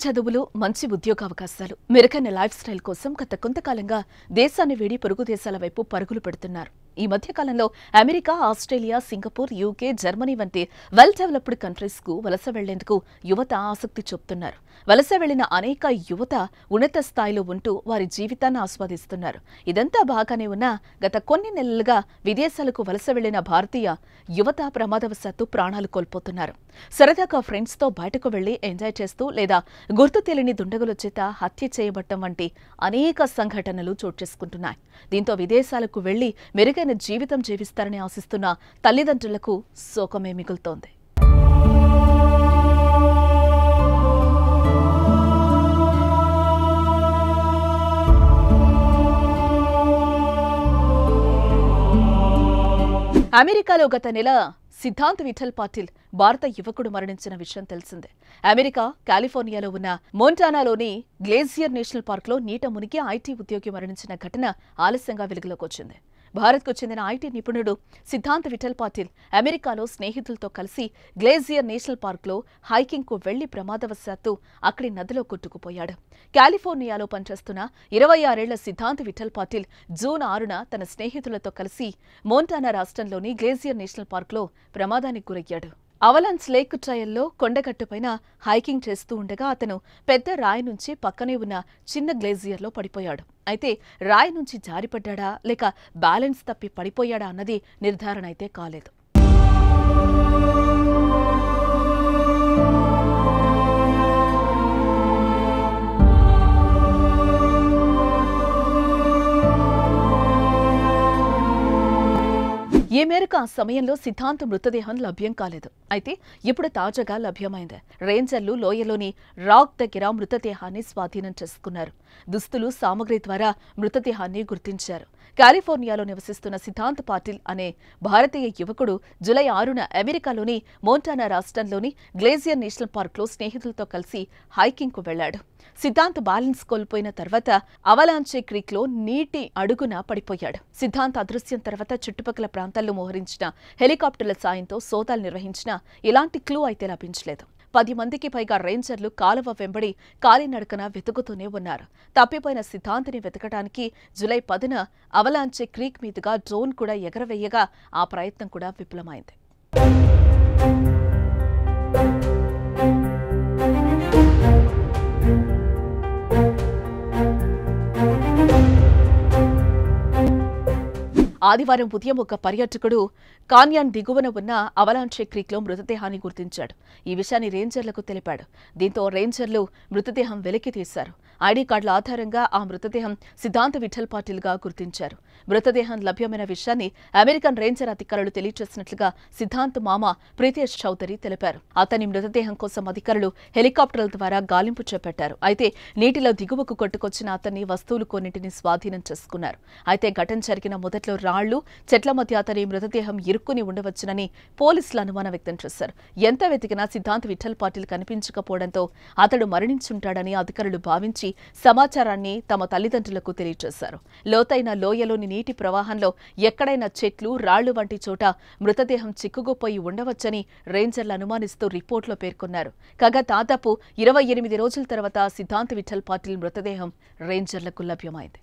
చదువులు, మంచి ఉద్యోగావకాశాలు, మెరుగైన లైఫ్ స్టైల్ కోసం గత కొంతకాలంగా దేశాన్ని వీడి పొరుగు దేశాల వైపు పరుగులు పెడుతున్నారు. ఈ మధ్య కాలంలో America, Australia, Singapore, UK, Germany వంటి వెల్ డెవలప్డ్ కంట్రీస్ కు వలస వెళ్లేందుకు యువత ఆసక్తి చూపుతున్నారు. వలస వెళ్లిన అనేక యువత ఉన్నత స్థాయిలో ఉంటూ వారి జీవితాన్ని ఆస్వాదిస్తున్నారు. ఇదంతా బాగానే ఉన్నా గత కొన్ని నెలలుగా విదేశాలకు వలస వెళ్లిన భారతీయ యువత ప్రమాదవశాత్తు ప్రాణాలు కోల్పోతున్నారు. సరదాగా ఫ్రెండ్స్ తో బయటకు వెళ్లి ఎంజాయ్ చేస్తూ లేదా గుర్తు తెలియని దుండగుల చేత హత్య చేయబట్టం వంటి అనేక సంఘటనలు చోటు చేసుకుంటున్నాయి. దీంతో విదేశాలకు వెళ్లి మెరుగైన జీవితం జీవిస్తారని ఆశిస్తున్న తల్లిదండ్రులకు శోకమే మిగులుతోంది. అమెరికాలో గత నెల సిద్ధాంత్ విఠల్ పాటిల్ భారత యువకుడు మరణించిన విషయం తెలిసిందే. అమెరికా కాలిఫోర్నియాలో ఉన్న మోంటానాలోని గ్లేసియర్ నేషనల్ పార్క్లో నీట మునిగి ఐటీ ఉద్యోగి మరణించిన ఘటన ఆలస్యంగా వెలుగులోకి వచ్చింది. భారత్కు చెందిన ఐటీ నిపుణుడు సిద్ధాంత్ విఠల్ పాటిల్ అమెరికాలో స్నేహితులతో కలిసి గ్లేసియర్ నేషనల్ పార్క్లో హైకింగ్కు వెళ్లి ప్రమాదవశాత్తు అక్కడి నదిలో కొట్టుకుపోయాడు. కాలిఫోర్నియాలో పనిచేస్తున్న 26 ఏళ్ల సిద్ధాంత్ విఠల్ పాటిల్ జూన్ 6న తన స్నేహితులతో కలిసి మోంటానా రాష్ట్రంలోని గ్లేసియర్ నేషనల్ పార్క్లో ప్రమాదానికి గురయ్యాడు. అవలాన్స్ లేక్ ట్రయల్లో కొండగట్టుపైన హైకింగ్ చేస్తూ ఉండగా అతను పెద్ద రాయి నుంచి పక్కనే ఉన్న చిన్న గ్లేసియర్లో పడిపోయాడు. అయితే రాయి నుంచి జారిపడ్డా లేక బ్యాలెన్స్ తప్పి పడిపోయాడా అన్నది నిర్ధారణ అయితే కాలేదు. ఈ మేరకు ఆ సమయంలో సిద్ధాంత్ మృతదేహం లభ్యం కాలేదు. అయితే ఇప్పుడు తాజాగా లభ్యమైంది. రేంజర్లు లోయలోని రాక్ దగ్గర మృతదేహాన్ని స్వాధీనం చేసుకున్నారు. దుస్తులు, సామగ్రి ద్వారా మృతదేహాన్ని గుర్తించారు. కాలిఫోర్నియాలో నివసిస్తున్న సిద్ధాంత్ పాటిల్ అనే భారతీయ యువకుడు జూలై 6న అమెరికాలోని మోంటానా రాష్ట్రంలోని గ్లేసియర్ నేషనల్ పార్క్లో స్నేహితులతో కలిసి హైకింగ్కు వెళ్లాడు. సిద్ధాంత్ బ్యాలెన్స్ కోల్పోయిన తర్వాత అవలాంచే క్రీక్లో నీటి అడుగున పడిపోయాడు. సిద్ధాంత్ అదృశ్యం తర్వాత చుట్టుపక్కల ప్రాంతాల్లో మోహరించిన హెలికాప్టర్ల సాయంతో సోదాలు నిర్వహించినా ఎలాంటి క్లూ అయితే లభించలేదు. 10 మందికి పైగా రేంజర్లు కాలువ వెంబడి కాలినడకన వెతుకుతూనే ఉన్నారు. తప్పిపోయిన సిద్ధాంత్ని వెతకడానికి జూలై 10న అవలాంచే క్రీక్ మీదుగా డ్రోన్ కూడా ఎగరవేయగా ఆ ప్రయత్నం కూడా విఫలమైంది. ఆదివారం ఉదయం ఒక పర్యాటకుడు కాన్యాన్ దిగువన ఉన్న అవలాంచే క్రీక్లో మృతదేహాన్ని గుర్తించాడు. ఈ విషయాన్ని రేంజర్లకు తెలిపాడు. దీంతో రేంజర్లు మృతదేహం వెలికి తీశారు. ఐడీ కార్డుల ఆధారంగా ఆ మృతదేహం సిద్ధాంత్ విఠల్ పాటిల్గా గుర్తించారు. మృతదేహం లభ్యమైన విషయాన్ని అమెరికన్ రేంజర్ అధికారులు తెలియజేసినట్లుగా సిద్ధాంత్ మామ ప్రీతేష్ చౌదరి తెలిపారు. అతని మృతదేహం కోసం అధికారులు హెలికాప్టర్ల ద్వారా గాలింపు చేపట్టారు. అయితే నీటిలో దిగువకు కొట్టుకొచ్చిన అతన్ని వస్తువులు కొన్నింటిని స్వాధీనం చేసుకున్నారు. అయితే ఘటన జరిగిన మొదట్లో రాళ్లు, చెట్ల మధ్య అతని మృతదేహం ఇరుక్కుని ఉండవచ్చునని పోలీసులు అనుమానం వ్యక్తం చేశారు. ఎంత వెతికినా సిద్ధాంత్ విఠల్ పాటిల్ కనిపించకపోవడంతో అతడు మరణించుంటాడని అధికారులు భావించి సమాచారాన్ని తమ తల్లిదండ్రులకు తెలియజేశారు. లోతైన లోయలోని నీటి ప్రవాహంలో ఎక్కడైనా చెట్లు, రాళ్లు వంటి చోట మృతదేహం చిక్కుకుపోయి ఉండవచ్చని రేంజర్లు అనుమానిస్తూ రిపోర్టులో పేర్కొన్నారు. కాగా దాదాపు 28 రోజుల తర్వాత సిద్ధాంత్ విఠల్ పాటిల్ మృతదేహం రేంజర్లకు లభ్యమైంది.